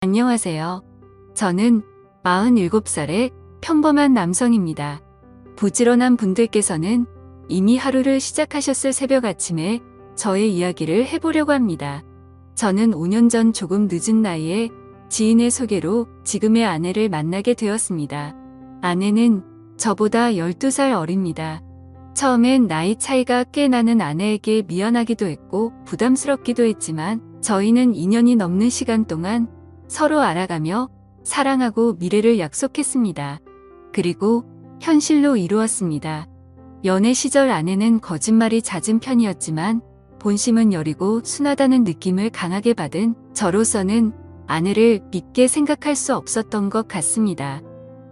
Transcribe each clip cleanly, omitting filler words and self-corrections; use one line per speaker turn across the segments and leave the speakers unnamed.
안녕하세요. 저는 47살의 평범한 남성입니다. 부지런한 분들께서는 이미 하루를 시작하셨을 새벽 아침에 저의 이야기를 해보려고 합니다. 저는 5년 전 조금 늦은 나이에 지인의 소개로 지금의 아내를 만나게 되었습니다. 아내는 저보다 12살 어립니다. 처음엔 나이 차이가 꽤 나는 아내에게 미안하기도 했고 부담스럽기도 했지만 저희는 2년이 넘는 시간 동안 서로 알아가며 사랑하고 미래를 약속했습니다. 그리고 현실로 이루었습니다. 연애 시절 아내는 거짓말이 잦은 편이었지만 본심은 여리고 순하다는 느낌을 강하게 받은 저로서는 아내를 믿게 생각할 수 없었던 것 같습니다.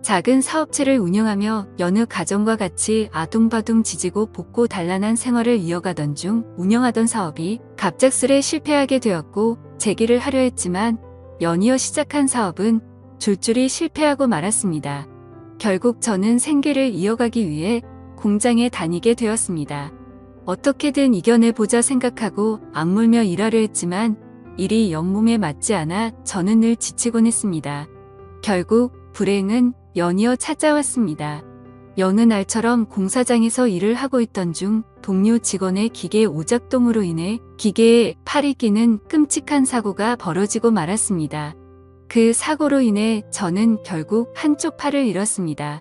작은 사업체를 운영하며 여느 가정과 같이 아둥바둥 지지고 볶고 단란한 생활을 이어가던 중 운영하던 사업이 갑작스레 실패하게 되었고 재기를 하려 했지만 연이어 시작한 사업은 줄줄이 실패하고 말았습니다. 결국 저는 생계를 이어가기 위해 공장에 다니게 되었습니다. 어떻게든 이겨내보자 생각하고 악물며 일하려 했지만 일이 연몸에 맞지 않아 저는 늘 지치곤 했습니다. 결국 불행은 연이어 찾아왔습니다. 여느 날처럼 공사장에서 일을 하고 있던 중 동료 직원의 기계 오작동으로 인해 기계에 팔이 끼는 끔찍한 사고가 벌어지고 말았습니다. 그 사고로 인해 저는 결국 한쪽 팔을 잃었습니다.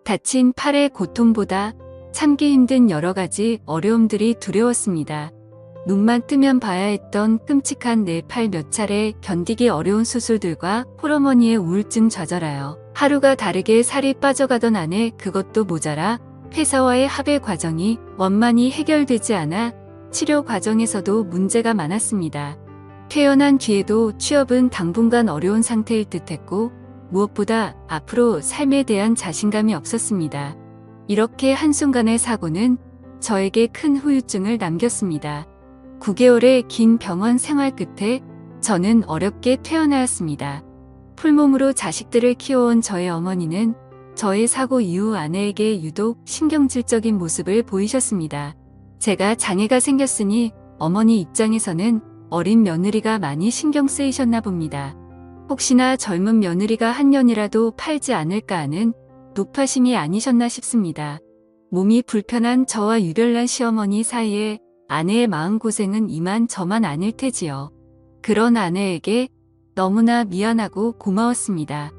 다친 팔의 고통보다 참기 힘든 여러 가지 어려움들이 두려웠습니다. 눈만 뜨면 봐야 했던 끔찍한 내 팔 몇 차례 견디기 어려운 수술들과 홀어머니의 우울증 좌절하여 하루가 다르게 살이 빠져가던 아내 그것도 모자라 회사와의 합의 과정이 원만히 해결되지 않아 치료 과정에서도 문제가 많았습니다. 퇴원한 뒤에도 취업은 당분간 어려운 상태일 듯했고 무엇보다 앞으로 삶에 대한 자신감이 없었습니다. 이렇게 한순간의 사고는 저에게 큰 후유증을 남겼습니다. 9개월의 긴 병원 생활 끝에 저는 어렵게 퇴원하였습니다. 풀몸으로 자식들을 키워온 저의 어머니는 저의 사고 이후 아내에게 유독 신경질적인 모습을 보이셨습니다. 제가 장애가 생겼으니 어머니 입장에서는 어린 며느리가 많이 신경 쓰이셨나 봅니다. 혹시나 젊은 며느리가 한 년이라도 팔지 않을까 하는 노파심이 아니셨나 싶습니다. 몸이 불편한 저와 유별난 시어머니 사이에 아내의 마음고생은 이만저만 아닐 테지요. 그런 아내에게 너무나 미안하고 고마웠습니다.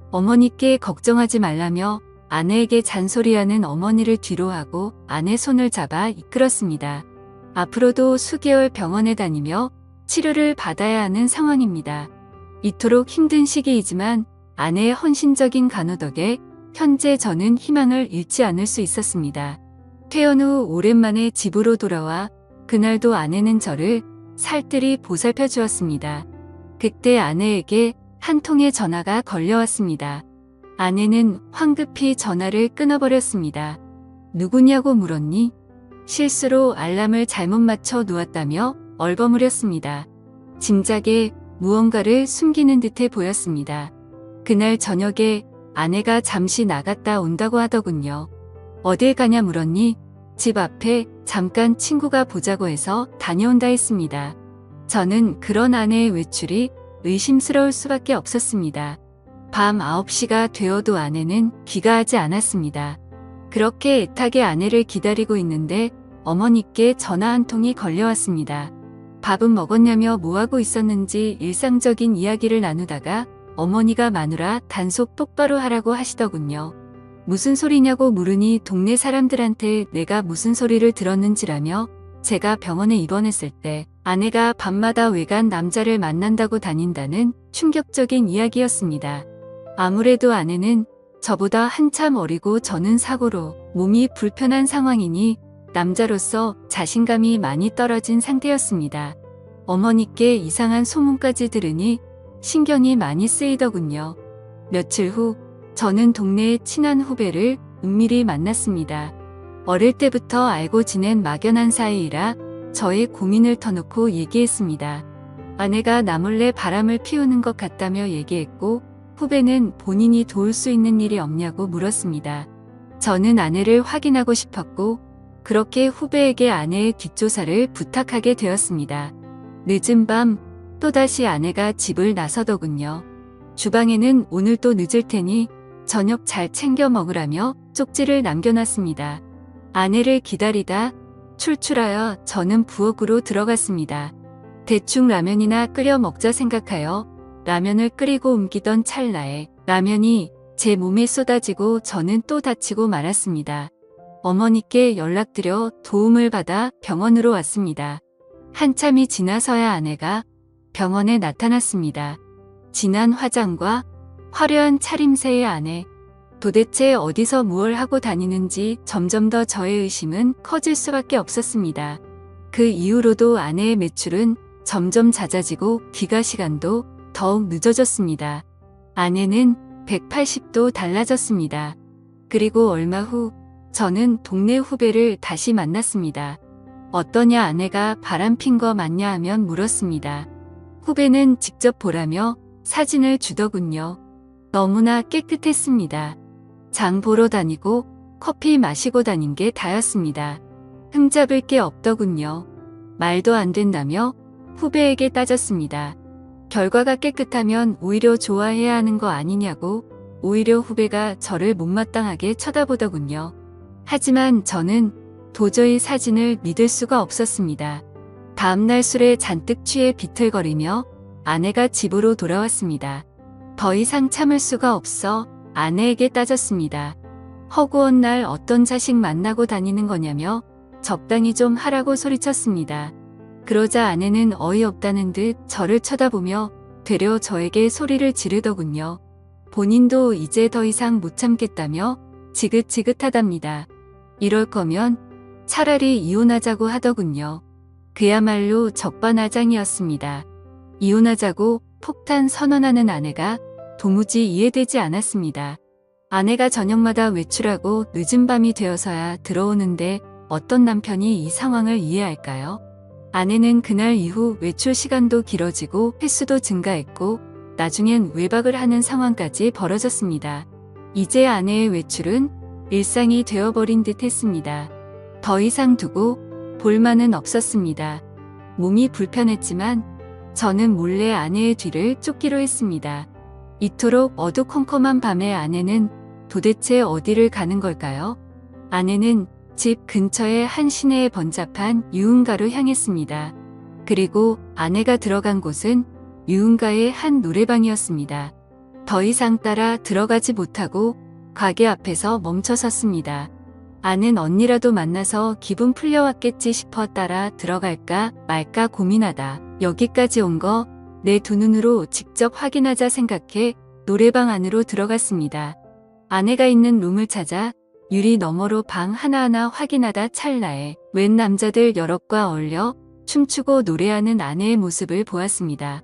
어머니께 걱정하지 말라며 아내에게 잔소리하는 어머니를 뒤로하고 아내 손을 잡아 이끌었습니다. 앞으로도 수개월 병원에 다니며 치료를 받아야 하는 상황입니다. 이토록 힘든 시기이지만 아내의 헌신적인 간호 덕에 현재 저는 희망을 잃지 않을 수 있었습니다. 퇴원 후 오랜만에 집으로 돌아와 그날도 아내는 저를 살뜰히 보살펴 주었습니다. 그때 아내에게 한 통의 전화가 걸려왔습니다. 아내는 황급히 전화를 끊어버렸습니다. 누구냐고 물었니? 실수로 알람을 잘못 맞춰 놓았다며 얼버무렸습니다. 짐작에 무언가를 숨기는 듯해 보였습니다. 그날 저녁에 아내가 잠시 나갔다 온다고 하더군요. 어딜 가냐 물었니? 집 앞에 잠깐 친구가 보자고 해서 다녀온다 했습니다. 저는 그런 아내의 외출이 의심스러울 수밖에 없었습니다. 밤 9시가 되어도 아내는 귀가하지 않았습니다. 그렇게 애타게 아내를 기다리고 있는데 어머니께 전화 한 통이 걸려왔습니다. 밥은 먹었냐며 뭐하고 있었는지 일상적인 이야기를 나누다가 어머니가 마누라 단속 똑바로 하라고 하시더군요. 무슨 소리냐고 물으니 동네 사람들한테 내가 무슨 소리를 들었는지라며 제가 병원에 입원했을 때 아내가 밤마다 외간 남자를 만난다고 다닌다는 충격적인 이야기였습니다. 아무래도 아내는 저보다 한참 어리고 저는 사고로 몸이 불편한 상황이니 남자로서 자신감이 많이 떨어진 상태였습니다. 어머니께 이상한 소문까지 들으니 신경이 많이 쓰이더군요. 며칠 후 저는 동네의 친한 후배를 은밀히 만났습니다. 어릴 때부터 알고 지낸 막연한 사이이라 저의 고민을 터놓고 얘기했습니다. 아내가 나 몰래 바람을 피우는 것 같다며 얘기했고 후배는 본인이 도울 수 있는 일이 없냐고 물었습니다. 저는 아내를 확인하고 싶었고 그렇게 후배에게 아내의 뒷조사를 부탁하게 되었습니다. 늦은 밤 또다시 아내가 집을 나서더군요. 주방에는 오늘 또 늦을 테니 저녁 잘 챙겨 먹으라며 쪽지를 남겨놨습니다. 아내를 기다리다 출출하여 저는 부엌으로 들어갔습니다. 대충 라면이나 끓여 먹자 생각하여 라면을 끓이고 옮기던 찰나에 라면이 제 몸에 쏟아지고 저는 또 다치고 말았습니다. 어머니께 연락드려 도움을 받아 병원으로 왔습니다. 한참이 지나서야 아내가 병원에 나타났습니다. 진한 화장과 화려한 차림새의 아내. 도대체 어디서 무얼 하고 다니는지 점점 더 저의 의심은 커질 수밖에 없었습니다. 그 이후로도 아내의 매출은 점점 잦아지고 귀가 시간도 더욱 늦어졌습니다. 아내는 180도 달라졌습니다. 그리고 얼마 후 저는 동네 후배를 다시 만났습니다. 어떠냐 아내가 바람핀 거 맞냐 하면 물었습니다. 후배는 직접 보라며 사진을 주더군요. 너무나 깨끗했습니다. 장 보러 다니고 커피 마시고 다닌 게 다였습니다. 흠잡을 게 없더군요. 말도 안 된다며 후배에게 따졌습니다. 결과가 깨끗하면 오히려 좋아해야 하는 거 아니냐고 오히려 후배가 저를 못마땅하게 쳐다보더군요. 하지만 저는 도저히 사진을 믿을 수가 없었습니다. 다음날 술에 잔뜩 취해 비틀거리며 아내가 집으로 돌아왔습니다. 더 이상 참을 수가 없어 아내에게 따졌습니다. 허구한 날 어떤 자식 만나고 다니는 거냐며 적당히 좀 하라고 소리쳤습니다. 그러자 아내는 어이없다는 듯 저를 쳐다보며 되려 저에게 소리를 지르더군요. 본인도 이제 더 이상 못 참겠다며 지긋지긋하답니다. 이럴 거면 차라리 이혼하자고 하더군요. 그야말로 적반하장이었습니다. 이혼하자고 폭탄 선언하는 아내가 도무지 이해되지 않았습니다. 아내가 저녁마다 외출하고 늦은 밤이 되어서야 들어오는데 어떤 남편이 이 상황을 이해할까요? 아내는 그날 이후 외출 시간도 길어지고 횟수도 증가했고 나중엔 외박을 하는 상황까지 벌어졌습니다. 이제 아내의 외출은 일상이 되어버린 듯 했습니다. 더 이상 두고 볼만은 없었습니다. 몸이 불편했지만 저는 몰래 아내의 뒤를 쫓기로 했습니다. 이토록 어두컴컴한 밤에 아내는 도대체 어디를 가는 걸까요? 아내는 집 근처의 한 시내에 번잡한 유흥가로 향했습니다. 그리고 아내가 들어간 곳은 유흥가의 한 노래방이었습니다. 더 이상 따라 들어가지 못하고 가게 앞에서 멈춰섰습니다. 아는 언니라도 만나서 기분 풀려왔겠지 싶어 따라 들어갈까 말까 고민하다 여기까지 온 거 내 두 눈으로 직접 확인하자 생각해 노래방 안으로 들어갔습니다. 아내가 있는 룸을 찾아 유리 너머로 방 하나하나 확인하다 찰나에 웬 남자들 여럿과 어울려 춤추고 노래하는 아내의 모습을 보았습니다.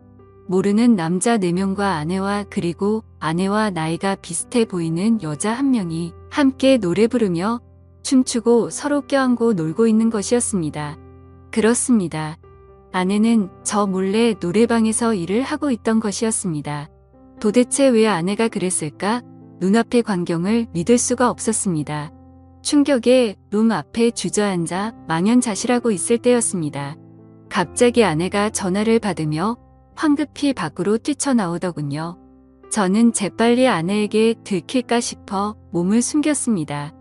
모르는 남자 4명과 아내와 그리고 아내와 나이가 비슷해 보이는 여자 1명이 함께 노래 부르며 춤추고 서로 껴안고 놀고 있는 것이었습니다. 그렇습니다. 아내는 저 몰래 노래방에서 일을 하고 있던 것이었습니다. 도대체 왜 아내가 그랬을까? 눈앞의 광경을 믿을 수가 없었습니다. 충격에 룸 앞에 주저앉아 망연자실하고 있을 때였습니다. 갑자기 아내가 전화를 받으며 황급히 밖으로 뛰쳐나오더군요. 저는 재빨리 아내에게 들킬까 싶어 몸을 숨겼습니다.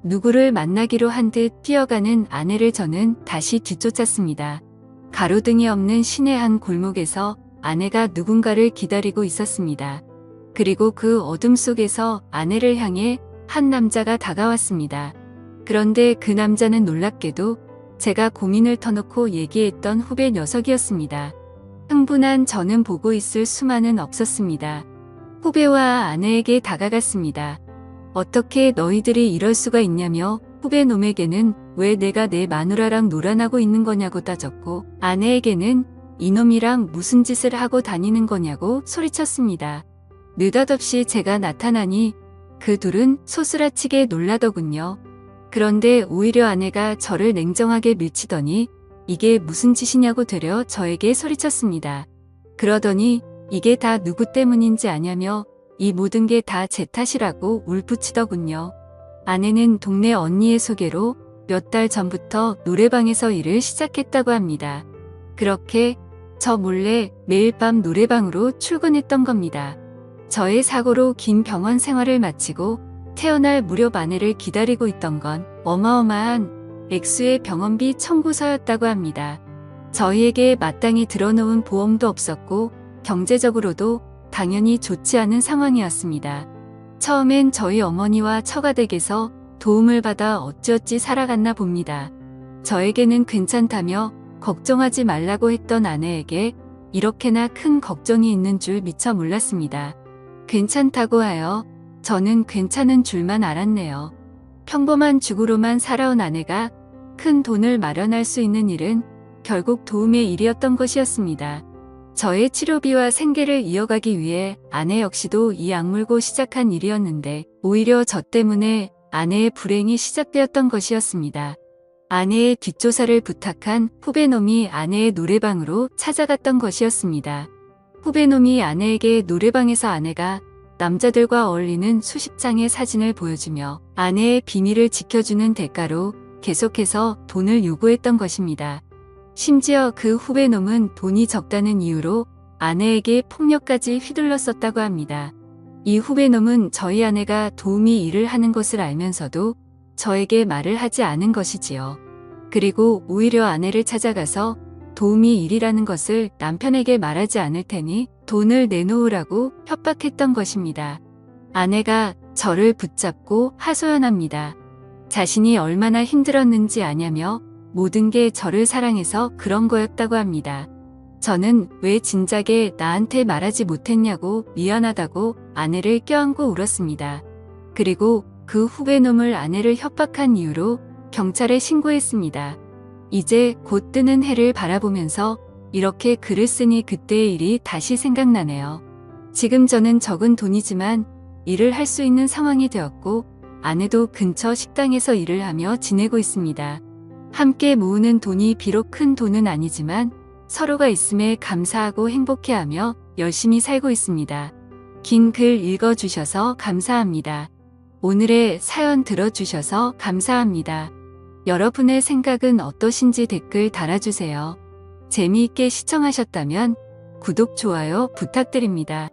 누구를 만나기로 한 듯 뛰어가는 아내를 저는 다시 뒤쫓았습니다. 가로등이 없는 시내 한 골목에서 아내가 누군가를 기다리고 있었습니다. 그리고 그 어둠 속에서 아내를 향해 한 남자가 다가왔습니다. 그런데 그 남자는 놀랍게도 제가 고민을 터놓고 얘기했던 후배 녀석이었습니다. 흥분한 저는 보고 있을 수만은 없었습니다. 후배와 아내에게 다가갔습니다. 어떻게 너희들이 이럴 수가 있냐며 후배 놈에게는 왜 내가 내 마누라랑 놀아나고 있는 거냐고 따졌고 아내에게는 이놈이랑 무슨 짓을 하고 다니는 거냐고 소리쳤습니다. 느닷없이 제가 나타나니 그 둘은 소스라치게 놀라더군요. 그런데 오히려 아내가 저를 냉정하게 밀치더니 이게 무슨 짓이냐고 되려 저에게 소리쳤습니다. 그러더니 이게 다 누구 때문인지 아냐며 이 모든 게 다 제 탓이라고 울부치더군요. 아내는 동네 언니의 소개로 몇 달 전부터 노래방에서 일을 시작했다고 합니다. 그렇게 저 몰래 매일 밤 노래방으로 출근했던 겁니다. 저의 사고로 긴 병원 생활을 마치고 태어날 무렵 아내를 기다리고 있던 건 어마어마한 액수의 병원비 청구서였다고 합니다. 저희에게 마땅히 들어놓은 보험도 없었고 경제적으로도 당연히 좋지 않은 상황이었습니다. 처음엔 저희 어머니와 처가댁에서 도움을 받아 어찌어찌 살아갔나 봅니다. 저에게는 괜찮다며 걱정하지 말라고 했던 아내에게 이렇게나 큰 걱정이 있는 줄 미처 몰랐습니다. 괜찮다고 하여 저는 괜찮은 줄만 알았네요. 평범한 주부로만 살아온 아내가 큰 돈을 마련할 수 있는 일은 결국 도움의 일이었던 것이었습니다. 저의 치료비와 생계를 이어가기 위해 아내 역시도 이 악물고 시작한 일이었는데 오히려 저 때문에 아내의 불행이 시작되었던 것이었습니다. 아내의 뒷조사를 부탁한 후배놈이 아내의 노래방으로 찾아갔던 것이었습니다. 후배놈이 아내에게 노래방에서 아내가 남자들과 어울리는 수십 장의 사진을 보여주며 아내의 비밀을 지켜주는 대가로 계속해서 돈을 요구했던 것입니다. 심지어 그 후배놈은 돈이 적다는 이유로 아내에게 폭력까지 휘둘렀었다고 합니다. 이 후배놈은 저희 아내가 도우미 일을 하는 것을 알면서도 저에게 말을 하지 않은 것이지요. 그리고 오히려 아내를 찾아가서 도우미 일이라는 것을 남편에게 말하지 않을 테니 돈을 내놓으라고 협박했던 것입니다. 아내가 저를 붙잡고 하소연합니다. 자신이 얼마나 힘들었는지 아냐며 모든 게 저를 사랑해서 그런 거였다고 합니다. 저는 왜 진작에 나한테 말하지 못했냐고 미안하다고 아내를 껴안고 울었습니다. 그리고 그 후배놈을 아내를 협박한 이유로 경찰에 신고했습니다. 이제 곧 뜨는 해를 바라보면서 이렇게 글을 쓰니 그때의 일이 다시 생각나네요. 지금 저는 적은 돈이지만 일을 할 수 있는 상황이 되었고 아내도 근처 식당에서 일을 하며 지내고 있습니다. 함께 모으는 돈이 비록 큰 돈은 아니지만 서로가 있음에 감사하고 행복해하며 열심히 살고 있습니다. 긴 글 읽어주셔서 감사합니다. 오늘의 사연 들어주셔서 감사합니다. 여러분의 생각은 어떠신지 댓글 달아주세요. 재미있게 시청하셨다면 구독, 좋아요 부탁드립니다.